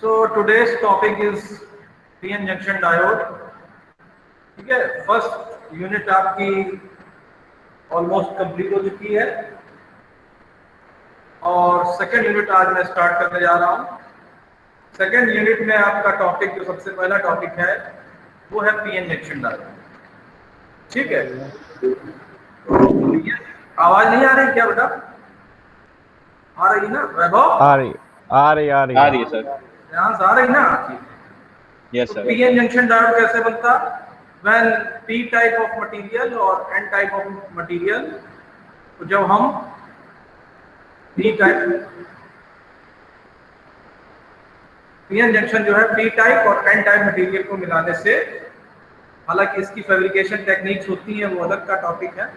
So today's topic is PN junction diode. ठीक है, first unit आपकी ऑलमोस्ट कंप्लीट हो चुकी है और सेकेंड यूनिट आज मैं स्टार्ट करने जा रहा हूँ। सेकेंड यूनिट में आपका टॉपिक जो सबसे पहला टॉपिक है वो है पीएन जंक्शन डायोड। ठीक है, आवाज नहीं आ रही क्या बेटा? आ रही ना वैभव? आ रही है सर। ध्यान से आ रही ना? यस तो सर। पीएन जंक्शन डायोड कैसे बनता? When P type of material और एन टाइप ऑफ मटेरियल, तो जब हम पी टाइप पीएन जंक्शन जो है पी टाइप और एन टाइप मटेरियल को मिलाने से, हालांकि इसकी फैब्रिकेशन टेक्निक्स होती हैं वो अलग का टॉपिक है,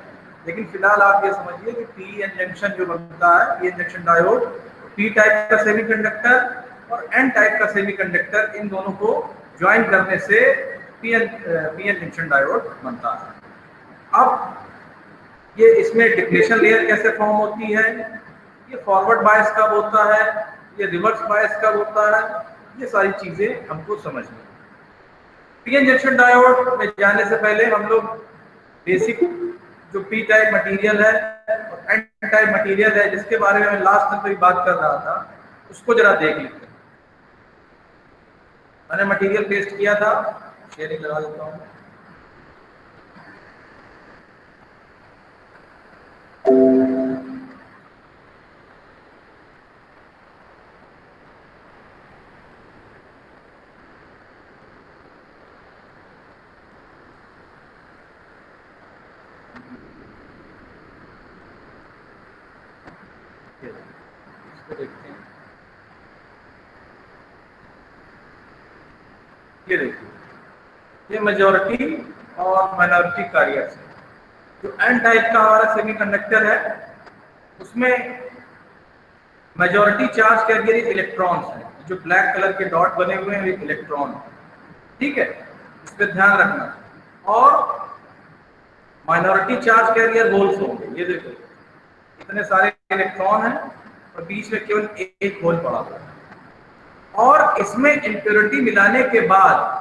लेकिन फिलहाल आप ये समझिए कि पीएन जंक्शन जो बनता है PN junction diode, P type का सेमीकंडक्टर और एन टाइप का सेमीकंडक्टर, इन दोनों को ज्वाइन करने से पीएन जंक्शन डायोड बनता है। अब ये इसमें डिप्लेशन लेयर कैसे फॉर्म होती है, ये फॉरवर्ड बायस कब होता है, ये रिवर्स बायस कब होता है, ये सारी चीजें हमको समझनी है। पीएन जंक्शन डायोड में जाने से पहले हम लोग बेसिक जो पी टाइप मटेरियल है और एन टाइप मटेरियल है, जिसके बारे में मैं लास्ट में कोई बात कर रहा था, उसको जरा देख लेते हैं। मैंने मटेरियल पेस्ट किया था, शेयरिंग लगा देता हूँ। इसको देखते हैं, ये देखिए, ये मेजॉरिटी और माइनॉरिटी का रिएक्शन। जो एन टाइप का हमारा सेमीकंडक्टर है उसमें मेजॉरिटी चार्ज कैरियर इलेक्ट्रॉन्स हैं, जो ब्लैक कलर के डॉट बने हुए हैं ये इलेक्ट्रॉन। ठीक है, इस पर ध्यान रखना। और माइनॉरिटी चार्ज कैरियर होल्स होंगे, ये देखो इतने सारे इलेक्ट्रॉन हैं और बीच में केवल एक होल पड़ा हुआ है। और इसमें इंप्योरिटी मिलाने के बाद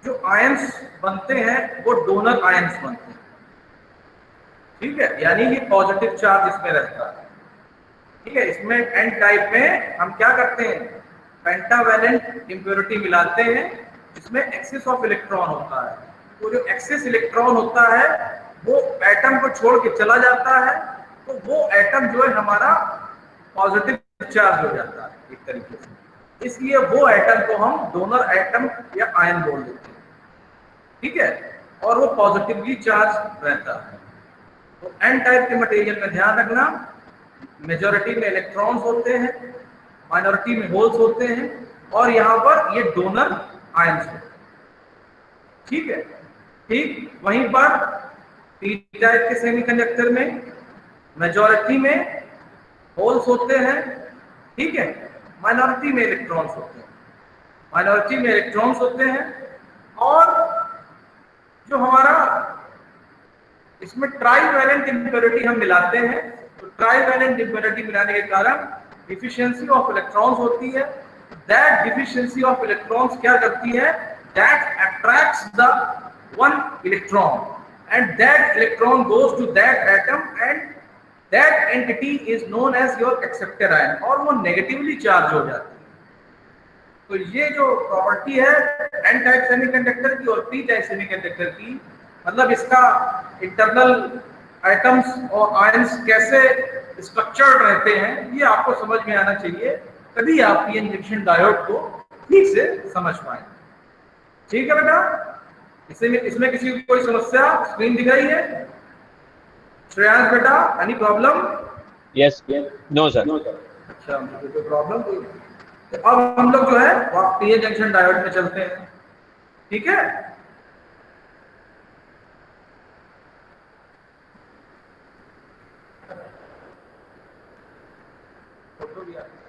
जो आयंस बनते हैं वो डोनर आयंस बनते हैं। ठीक है, यानी ये पॉजिटिव चार्ज इसमें रहता है। ठीक है, इसमें एन टाइप में हम क्या करते हैं, पेंटावैलेंट इंप्योरिटी मिलाते हैं जिसमें एक्सेस ऑफ इलेक्ट्रॉन होता है। तो जो एक्सेस इलेक्ट्रॉन होता है वो एटम को छोड़ के चला जाता है, तो वो एटम जो है हमारा पॉजिटिव चार्ज हो जाता है एक तरीके से, इसलिए वो एटम को हम डोनर एटम या आयन बोल देते हैं। ठीक है, और वो पॉजिटिवली चार्ज रहता है। तो एन टाइप के मटेरियल में ध्यान रखना, मेजॉरिटी में इलेक्ट्रॉन्स होते हैं, माइनॉरिटी में होल्स होते हैं, और यहां पर ये डोनर आयंस होते हैं। ठीक है, ठीक वहीं पर पी टाइप के सेमीकंडक्टर में मेजॉरिटी में होल्स होते हैं, ठीक है, माइनॉरिटी में इलेक्ट्रॉन्स होते हैं, माइनॉरिटी में इलेक्ट्रॉन्स होते हैं। और जो हमारा इसमें ट्राईवैलेंट इंप्योरिटी हम मिलाते हैं, तो ट्राईवैलेंट इंप्योरिटी मिलाने के कारण डिफिशियंसी ऑफ इलेक्ट्रॉन्स होती है। दैट डिफिशियंसी ऑफ इलेक्ट्रॉन्स क्या करती है, that attracts the one electron and that electron goes to that atom and that entity is known as your acceptor ion, और वो नेगेटिवली चार्ज हो जाती है। तो ये जो प्रॉपर्टी है एन टाइप सेमीकंडक्टर की और पी टाइप सेमीकंडक्टर की, मतलब इसका इंटरनल एटम्स और आयंस कैसे स्ट्रक्चर्ड रहते हैं, ये आपको समझ में आना चाहिए, तभी आप पीएन जंक्शन डायोड को ठीक से समझ पाए। ठीक है बेटा, इसमें किसी को कोई समस्या? स्क्रीन दिख रही है श्रेयांश बेटा? Any problem? Yes, no sir. अच्छा, मुझे कोई प्रॉब्लम कोई? तो अब हम लोग जो है पीएन जंक्शन डायोड में चलते हैं। ठीक है, फोटो भी आ रही है।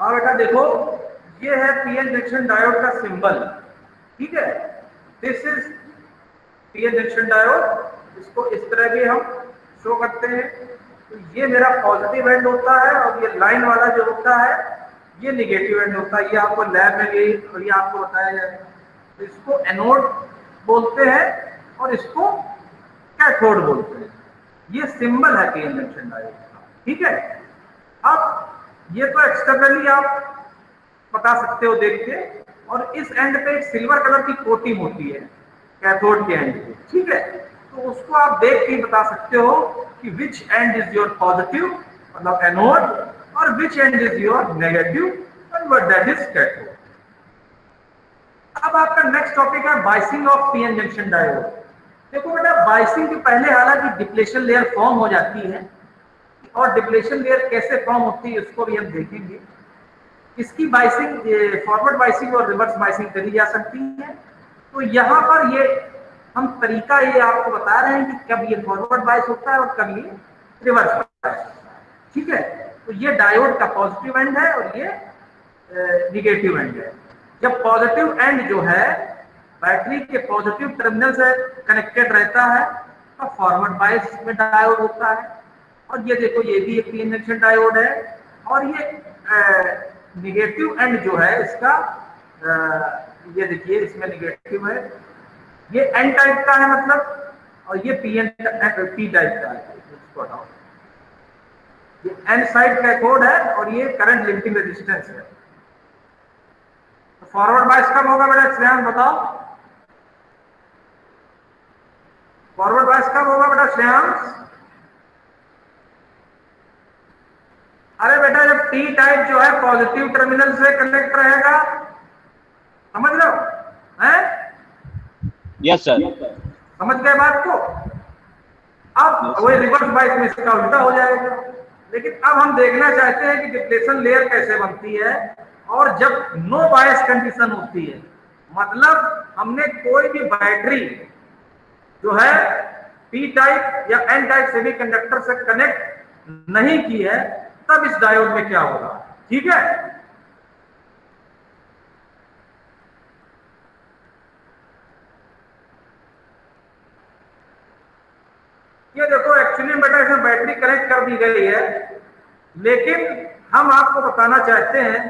हाँ बेटा देखो, ये है पीएन जंक्शन डायोड का सिंबल, ठीक है। This is PN junction diode, इसको इस तरह के हम शो करते हैं। तो ये मेरा पॉजिटिव एंड होता है और ये लाइन वाला जो होता है ये निगेटिव एंड होता है। ये आपको लैब में भी और ये आपको बताया जाए। तो इसको एनोड बोलते हैं और इसको कैथोड बोलते हैं। ये सिंबल है पीएन जंक्शन डायोड का, ठीक है। अब ये तो एक्सटर्नली आप बता सकते हो देख के, और इस एंड पे एक सिल्वर कलर की कोटिंग होती है कैथोड के एंड पे, ठीक है। तो उसको आप देख के बता सकते हो कि which end is your positive मतलब एनोड और which end is your negative end that is cathode. अब आपका नेक्स्ट टॉपिक है biasing of PN junction diode. देखो बेटा, बाइसिंग के पहले हालांकि डिप्लेशन लेयर फॉर्म हो जाती है, और डिप्लेशन लेयर कैसे फॉर्म होती है उसको भी हम देखेंगे। इसकी बाइसिंग फॉरवर्ड बाइसिंग और रिवर्स बाइसिंग करी जा सकती है। तो यहाँ पर ये हम तरीका ये आपको बता रहे हैं कि कब ये फॉरवर्ड बाइस होता है और कब ये रिवर्स बाइस, ठीक है। तो ये डायोड का पॉजिटिव एंड है और ये निगेटिव एंड है। जब पॉजिटिव एंड जो है बैटरी के पॉजिटिव टर्मिनल से कनेक्टेड रहता है तो फॉरवर्ड बाइस में डायोड होता है। और ये देखो, ये भी एक पीएन जंक्शन डायोड है। और ये निगेटिव एंड जो है इसका ये देखिए, इसमें निगेटिव है, ये एन टाइप का है मतलब, और ये पी टाइप का है। इसको हटाओ, ये एन साइड कैथोड है और ये करंट लिमिटिंग रेजिस्टेंस है। तो फॉरवर्ड बाइस कब होगा बेटा श्रेयांश बताओ, फॉरवर्ड बाइस कब होगा बेटा श्रेयांश? अरे बेटा, जब टी टाइप जो है पॉजिटिव टर्मिनल से कनेक्ट रहेगा, समझ रहे हो हैं? Yes sir. समझ गए बात को? अब वही रिवर्स बाइस में इसका उल्टा हो जाएगा। लेकिन अब हम देखना चाहते हैं कि डिप्लेशन लेयर कैसे बनती है और जब नो बायस कंडीशन होती है, मतलब हमने कोई भी बैटरी जो है पी टाइप या एन टाइप सेमीकंडक्टर से कनेक्ट नहीं की है, तब इस डायोड में क्या होगा, ठीक है। ये देखो, एक्चुअली बेटा इसमें बैटरी कनेक्ट कर दी गई है, लेकिन हम आपको बताना चाहते हैं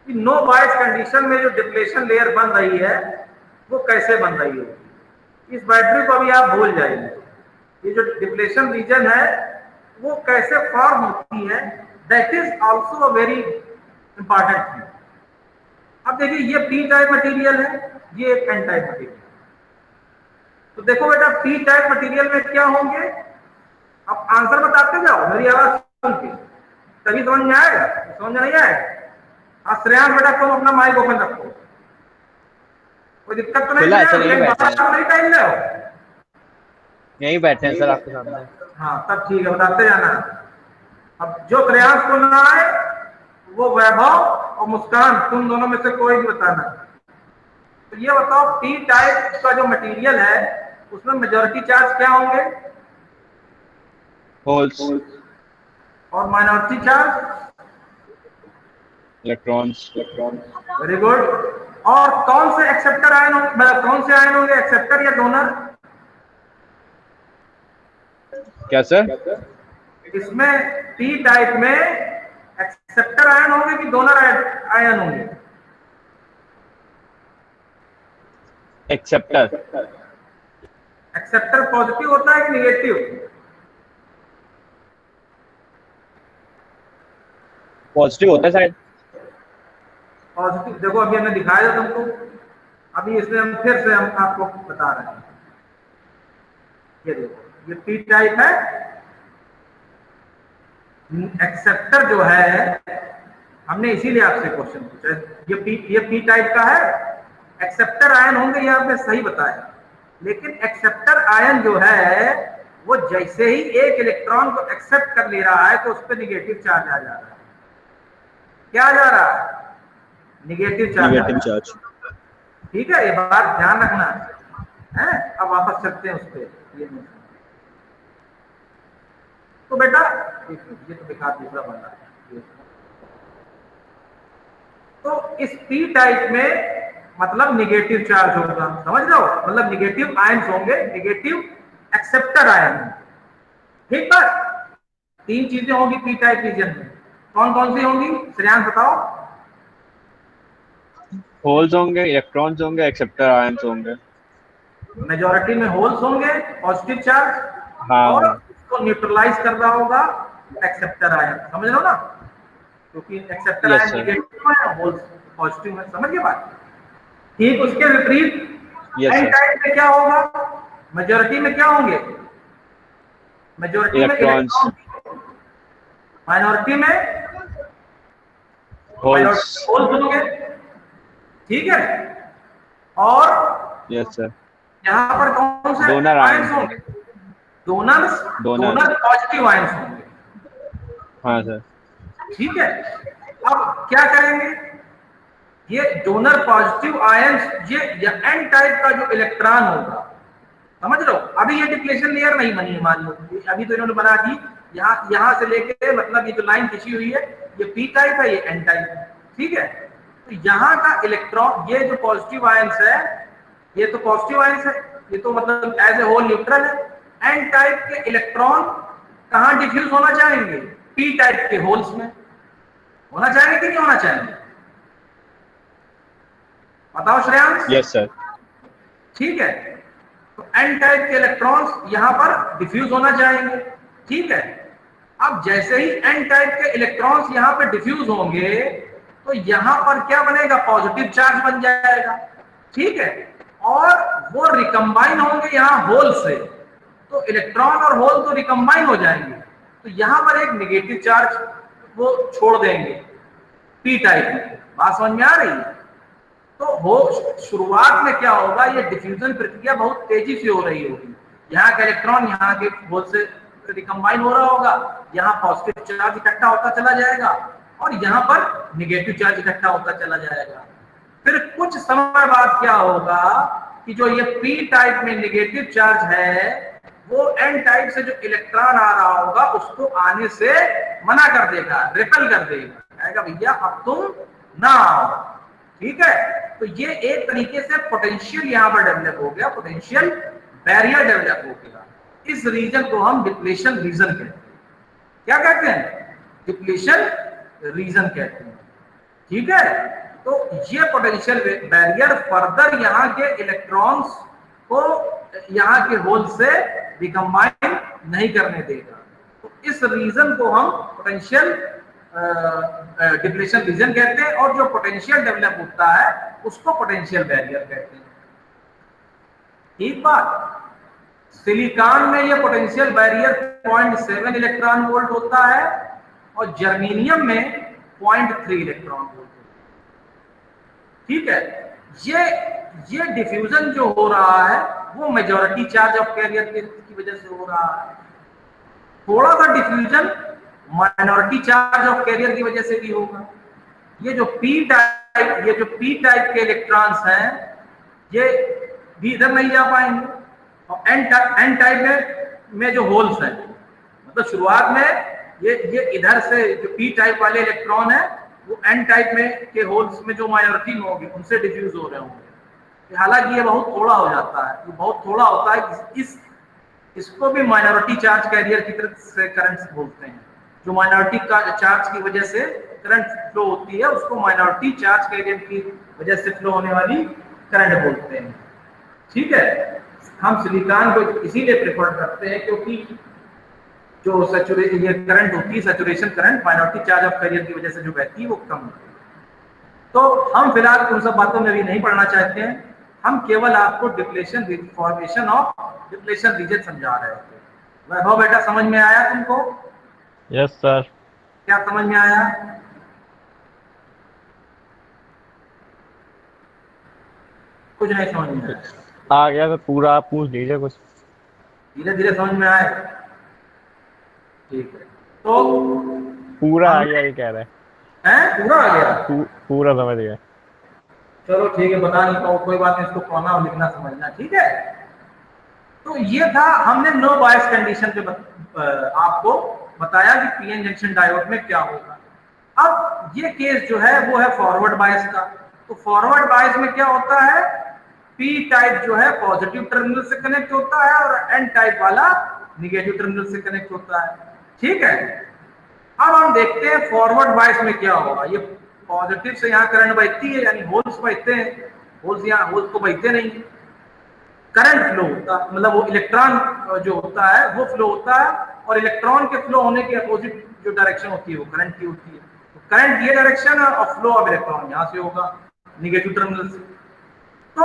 कि नो बायस कंडीशन में जो डिप्लेशन लेयर बन रही है वो कैसे बन रही है। इस बैटरी को अभी आप भूल जाइए। ये जो डिप्लेशन रीजन है वो कैसे फॉर्म होती है, that is also a very important thing. अब देखिए, ये पी टाइप मटेरियल है, ये एक एन टाइप मटेरियल। तो देखो बेटा, पी टाइप मटेरियल में क्या होंगे, अब आंसर बताते जाओ मेरी आवाज सुन के, तभी समझ में आएगा, समझ नहीं आएगा। श्रेयांश बेटा, तुम अपना माइक ओपन रखो, कोई दिक्कत तो नहीं है? नहीं टाइम ले यहीं बैठे हैं सर आपके सामने। हाँ तब ठीक है, बताते जाना। अब जो श्रेयांश को ना आए वो वैभव और मुस्कान, तुम दोनों में से कोई भी बताना। तो ये बताओ, पी टाइप का जो मटेरियल है उसमें मेजॉरिटी चार्ज क्या होंगे? होल्स। और minority charge? Electrons. Very good. और कौन से एक्सेप्टर आयन होंगे, कौन से आयन होंगे, एक्सेप्टर या डोनर? क्या सर? इसमें पी टाइप में एक्सेप्टर आयन होंगे कि डोनर आयन होंगे? एक्सेप्टर। एक्सेप्टर पॉजिटिव होता है कि निगेटिव? पॉजिटिव होता है शायद। पॉजिटिव। देखो अभी हमने दिखाया था तुमको, अभी इसमें हम फिर से हम आपको बता रहे हैं। ये देखो, ये पी टाइप है। एक्सेप्टर जो है, हमने इसीलिए आपसे क्वेश्चन पूछा, ये पी टाइप का है। एक्सेप्टर आयन होंगे, ये आपने सही बताया, लेकिन एक्सेप्टर आयन जो है वो जैसे ही एक इलेक्ट्रॉन को एक्सेप्ट कर ले रहा है तो उस पर निगेटिव चार्ज आ जा रहा है। क्या आ जा रहा है? Negative charge. ठीक है, ये बात ध्यान रखना है। अब वापस चलते हैं उस पर। तो बेटा ये तो दिखा दूसरा बन रहा है। तो इस पी टाइप में मतलब निगेटिव चार्ज होगा, समझ रहे हो, मतलब निगेटिव आयंस होंगे, निगेटिव एक्सेप्टर आयन। ठीक बात, तीन चीजें होंगी पी टाइप रीजन में, कौन कौन सी होंगी श्रेयांश बताओ? होल्स होंगे, इलेक्ट्रॉन्स होंगे, एक्सेप्टर आयंस होंगे। मेजॉरिटी में होल्स होंगे पॉजिटिव चार्ज, और हाँ उसको न्यूट्रलाइज कर रहा होगा एक्सेप्टर आयन, समझ लो ना, क्योंकि acceptor yes ion sir, negative है, होल्स पॉजिटिव है, समझ गए बात? ठीक उसके विपरीत यस एन सर। टाइप में क्या होगा, मेजॉरिटी में क्या होंगे, मेजॉरिटी में इलेक्ट्रॉन्स, इलेक्ट्रॉन, माइनॉरिटी में होल्स। माइनॉरिटी होल्स होंगे। ठीक है, और यस सर। यहाँ पर कौन से डोनर आयंस आयन, होंगे, donors, donors. Donor positive ions होंगे। हाँ सर। ठीक है, अब क्या करेंगे, ये डोनर पॉजिटिव आयंस, ये एन टाइप का जो इलेक्ट्रॉन होगा, समझ लो, अभी ये डिप्लेशन लेयर नहीं बनी है, मान लो अभी तो इन्होंने बना दी, यहाँ से लेके मतलब ये जो लाइन खींची हुई है, ये पी टाइप है, ये एन टाइप है। ठीक है, तो यहाँ का इलेक्ट्रॉन, ये जो पॉजिटिव आयंस है, ये तो पॉजिटिव आयंस है, ये तो मतलब एज ए होल न्यूट्रल है। एन टाइप के इलेक्ट्रॉन कहाँ डिफ्यूज होना चाहेंगे, पी टाइप के होल्स में होना चाहेंगे कि नहीं होना चाहेंगे, बताओ श्रेयांश? Yes sir. ठीक है, तो एन टाइप के इलेक्ट्रॉन्स यहां पर डिफ्यूज होना चाहेंगे। ठीक है, अब जैसे ही एन टाइप के इलेक्ट्रॉन्स यहां पर डिफ्यूज होंगे, तो यहां पर क्या बनेगा, पॉजिटिव चार्ज बन जाएगा। ठीक है, और वो रिकम्बाइन होंगे यहां होल से, तो इलेक्ट्रॉन और होल तो रिकम्बाइन हो जाएंगे, तो यहां पर एक नेगेटिव चार्ज वो छोड़ देंगे पी टाइप में। बात समझ में आ रही है? तो हो शुरुआत में क्या होगा, ये डिफ्यूजन प्रक्रिया बहुत तेजी से हो रही होगी, यहाँ का इलेक्ट्रॉन यहाँ के होल से रिकम्बाइन हो रहा होगा, यहाँ पॉजिटिव चार्ज इकट्ठा होता चला जाएगा, और यहाँ पर निगेटिव चार्ज इकट्ठा होता चला जाएगा। फिर कुछ समय बाद क्या होगा कि जो ये पी टाइप में निगेटिव चार्ज है, वो एन टाइप से जो इलेक्ट्रॉन आ रहा होगा उसको आने से मना कर देगा, रिपेल कर देगा, कहेगा भैया अब तुम ना आओ। ठीक है, तो ये एक तरीके से पोटेंशियल यहां पर डेवलप हो गया, पोटेंशियल बैरियर डेवलप हो गया। इस रीजन को हम डिप्लेशन रीजन कहते हैं। क्या कहते हैं, डिप्लेशन रीजन कहते हैं। ठीक है, तो ये पोटेंशियल बैरियर फर्दर यहाँ के इलेक्ट्रॉन्स को यहाँ के होल से रिकम्बाइन नहीं करने देगा। तो इस रीजन को हम पोटेंशियल डिप्लेशन रीजन कहते हैं, और जो पोटेंशियल डेवलप होता है उसको पोटेंशियल बैरियर कहते हैं। ठीक बात, सिलिकॉन में ये पोटेंशियल बैरियर 0.7 इलेक्ट्रॉन वोल्ट होता है, और जर्मेनियम में 0.3 इलेक्ट्रॉन वोल्ट होता है। ठीक है, ये डिफ्यूजन जो हो रहा है वो मेजॉरिटी चार्ज ऑफ कैरियर की वजह से हो रहा है, थोड़ा सा diffusion minority charge of carrier की वजह से भी होगा। ये जो पी टाइप के इलेक्ट्रॉन्स हैं, ये भी इधर नहीं जा पाएंगे, और एन टाइप में जो होल्स हैं, मतलब शुरुआत में ये इधर से जो पी टाइप वाले इलेक्ट्रॉन है, वो एन टाइप में के होल्स में जो माइनॉरिटी में होगी उनसे डिफ्यूज हो रहे होंगे। हालांकि ये बहुत थोड़ा हो जाता है, ये बहुत थोड़ा होता है, इसको भी माइनॉरिटी चार्ज कैरियर की तरफ से करंट बोलते हैं। जो माइनॉरिटी का चार्ज की वजह से करंट फ्लो होती है उसको माइनॉरिटी चार्ज कैरियर की वजह से फ्लो होने वाली करंट बोलते हैं। ठीक है, हम सिलिकॉन को इसीलिए प्रेफर करते हैं क्योंकि जो ये करंट होती है, saturation current minority charge of carrier की वजह से जो बहती है वो कम होती है। तो हम फिलहाल उन सब बातों में भी नहीं पढ़ना चाहते हैं, हम केवल आपको depletion formation of depletion region समझा रहे थे। वैभव बेटा समझ में आया तुमको? Yes sir. क्या समझ में आया? कुछ नहीं समझ में आया? आ गया तो पूरा आप पूछ लीजिए कुछ। धीरे धीरे समझ में आए? ठीक है, तो पूरा आ गया ये कह रहे हैं, पूरा आ गया? पूरा समझ गया। चलो ठीक है, बता नहीं पाऊँ कोई बात नहीं, इसको पढ़ना और लिखना समझना। ठीक है, तो ये था, हमने नो बायस कंडीशन पे आपको बताया कि पीएन जंक्शन डायोड में क्या होगा। अब ये केस जो है वो है फॉरवर्ड बायस का। तो फॉरवर्ड बायस में क्या होता है, पी टाइप जो है पॉजिटिव टर्मिनल से कनेक्ट होता है और एन टाइप वाला निगेटिव टर्मिनल से कनेक्ट होता है। ठीक है, अब हम देखते हैं फॉरवर्ड बायस में क्या होगा। ये पॉजिटिव से यहाँ करंट बहती है, यानी होल्स बहते हैं, होल्स यहाँ होल्स तो बहते नहीं, करंट फ्लो होता है, मतलब वो इलेक्ट्रॉन जो होता है वो फ्लो होता है, और इलेक्ट्रॉन के फ्लो होने के अपोजिट जो डायरेक्शन होती है वो करंट की होती है। तो करंट ये डायरेक्शन है और फ्लो ऑफ इलेक्ट्रॉन यहाँ से होगा निगेटिव टर्मिनल से। तो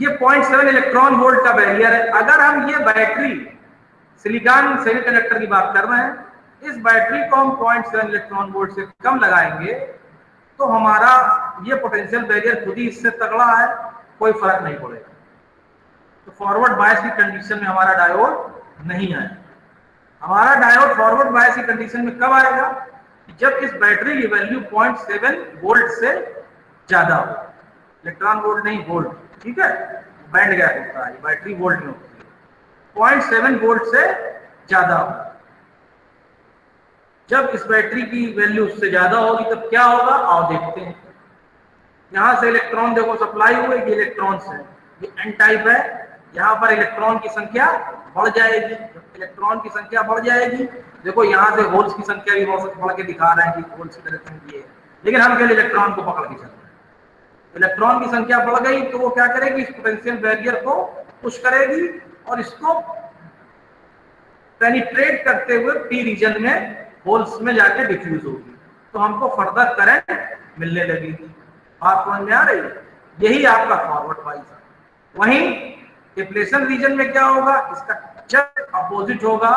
ये 0.7 इलेक्ट्रॉन वोल्ट का बैरियर है। अगर हम ये बैटरी सिलिकॉन सेमीकंडक्टर की बात कर रहे हैं, इस बैटरी को हम 0.7 इलेक्ट्रॉन वोल्ट से कम लगाएंगे तो हमारा ये पोटेंशियल बैरियर खुद ही इससे तगड़ा है, कोई फर्क नहीं पड़ेगा। तो फॉरवर्ड बायस की कंडीशन में हमारा डायोड नहीं आए। हमारा डायोड फॉरवर्ड बायस की कंडीशन में कब आएगा, जब इस बैटरी की वैल्यू 0.7 वोल्ट से ज्यादा हो। इलेक्ट्रॉन वोल्ट नहीं, वोल्ट, ठीक है, बैंड गैप होता है, बैटरी वोल्ट में होती है। 0.7 वोल्ट से ज्यादा हो। जब इस बैटरी की वैल्यू उससे ज्यादा होगी तब क्या होगा, आओ देखते हैं। यहां से इलेक्ट्रॉन देखो सप्लाई हुए, ये इलेक्ट्रॉन है, ये एन टाइप है, यहाँ पर इलेक्ट्रॉन की संख्या बढ़ जाएगी। इलेक्ट्रॉन की संख्या बढ़ जाएगी, देखो यहाँ से होल्स की संख्या भी बढ़ के दिखा रहे हैं कि होल्स की डायरेक्शन की है, लेकिन हम केवल इलेक्ट्रॉन को पकड़ के चल रहे हैं। इलेक्ट्रॉन की संख्या बढ़ गई तो वो क्या करेगी, इस पोटेंशियल बैरियर को पुश करेगी और इसको पेनिट्रेट करते हुए पी रीजन में होल्स में जाके डिफ्यूज होगी, तो हमको फर्दर करंट मिलने लगेगी। बात समझ में आ रही है? यही आपका फॉरवर्ड बायस है। वहीं डिप्लेशन रीजन में क्या होगा, इसका जस्ट अपोजिट होगा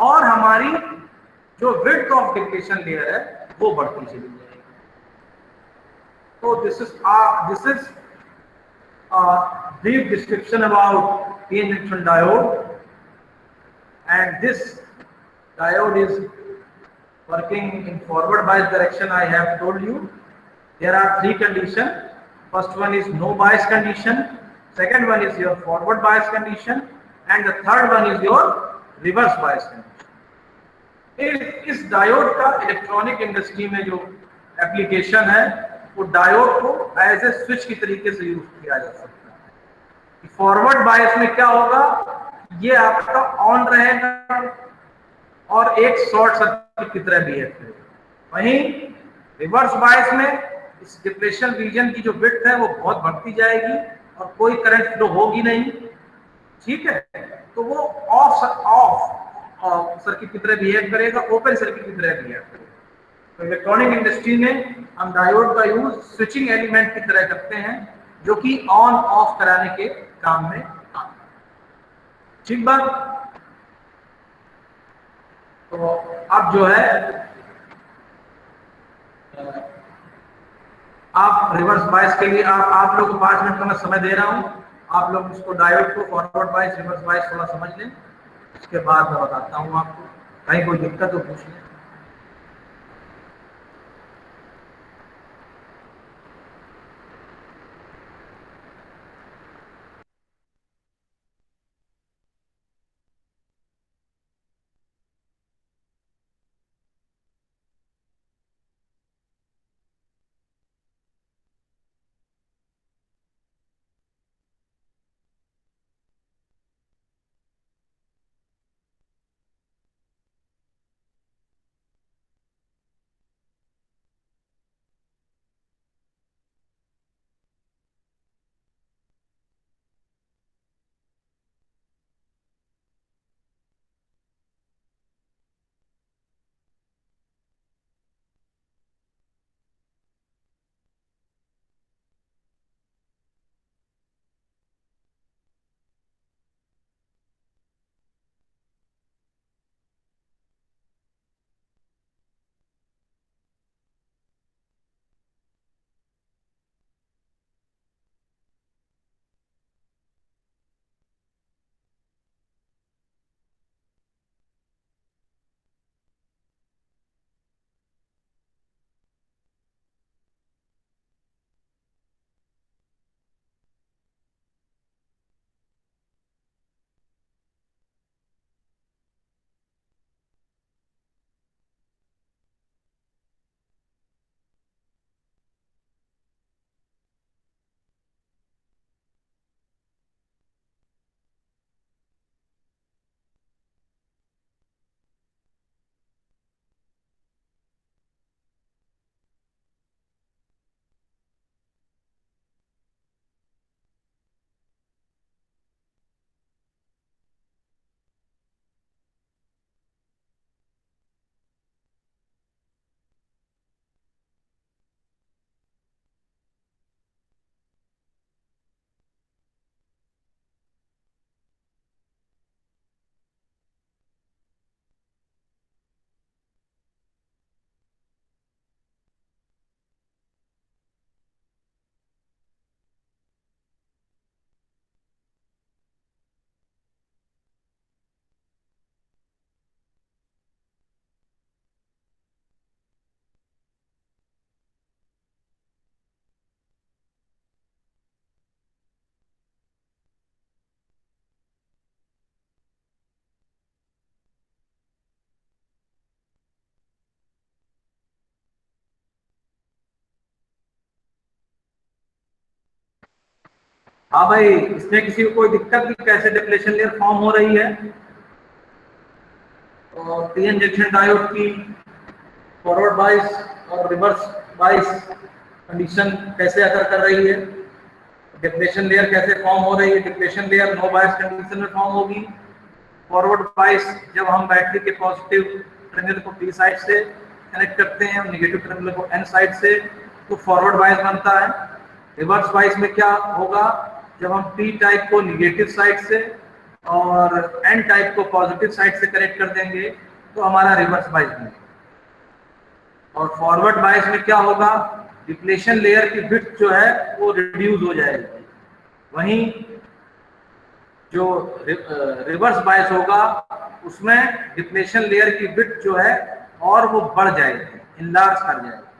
और हमारी जो विड्थ ऑफ डिप्लेशन लेयर है वो बढ़ती चली जाएगी। तो this is brief description about p-n junction diode, and this diode is working in forward bias direction. I have told you there are three conditions. First one is no bias condition, second one is your forward bias condition, and the third one is your reverse bias condition. इस diode का electronic industry में जो application है वो diode को as a switch की तरीके से यूज किया जा सकता है। फॉरवर्ड बायस में क्या होगा, ये आपका ऑन रहेगा और एक शॉर्ट सर्किट की तरह बिहेव करेगा। वहीं रिवर्स बायस में इस डिप्लेशन रीजन की जो विड्थ है वो बहुत बढ़ती जाएगी और कोई करंट फ्लो होगी नहीं, ठीक है, तो वो ऑफ सर्किट की तरह बिहेव करेगा, ओपन सर्किट की तरह बिहेव करेगा। तो इलेक्ट्रॉनिक इंडस्ट्री में हम डायोड का यूज स्विचिंग एलिमेंट की तरह करते हैं जो कि ऑन ऑफ कराने के काम में आता है। ठीक बात। तो अब जो है आप रिवर्स बायस के लिए आप लोग को 5 मिनट का मैं समय दे रहा हूं, आप लोग इसको डायोड को फॉरवर्ड बायस रिवर्स बायस थोड़ा समझ लें, उसके बाद मैं बताता हूं आपको। कहीं कोई दिक्कत तो पूछ लें। हाँ भाई, इसमें किसी को कोई दिक्कत कि कैसे डिप्लेशन लेयर फॉर्म हो रही है? और पीएन जंक्शन डायोड की फॉरवर्ड बाइस और रिवर्स बाइस कंडीशन कैसे अगर कर रही है, डिप्लेशन लेयर कैसे फॉर्म हो रही है? Depletion layer no bias condition में फॉर्म होगी। फॉरवर्ड बायस जब हम बैटरी के पॉजिटिव टर्मिनल को पी साइड से कनेक्ट करते हैं और नेगेटिव टर्मिनल को एन साइड से, तो फॉरवर्ड बायस बनता है। रिवर्स बायस में क्या होगा? जब हम पी टाइप को नेगेटिव साइड से और एन टाइप को पॉजिटिव साइड से कनेक्ट कर देंगे तो हमारा रिवर्स बायस बनेगा। और फॉरवर्ड बायस में क्या होगा? डिप्लेशन लेयर की विड्थ जो है वो रिड्यूस हो जाएगी। वहीं जो रिवर्स बायस होगा उसमें डिप्लेशन लेयर की विड्थ जो है और वो बढ़ जाएगी, इनलार्ज कर जाएगी।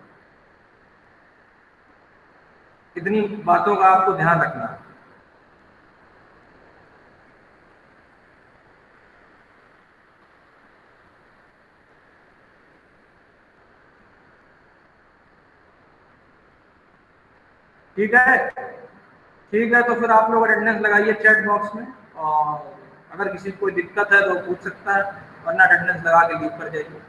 इतनी बातों का आपको ध्यान रखना है। ठीक है, ठीक है, तो फिर आप लोग अटेंडेंस लगाइए चैट बॉक्स में, और अगर किसी को कोई दिक्कत है तो पूछ सकता है, वरना अटेंडेंस लगा के लीव कर जाइए।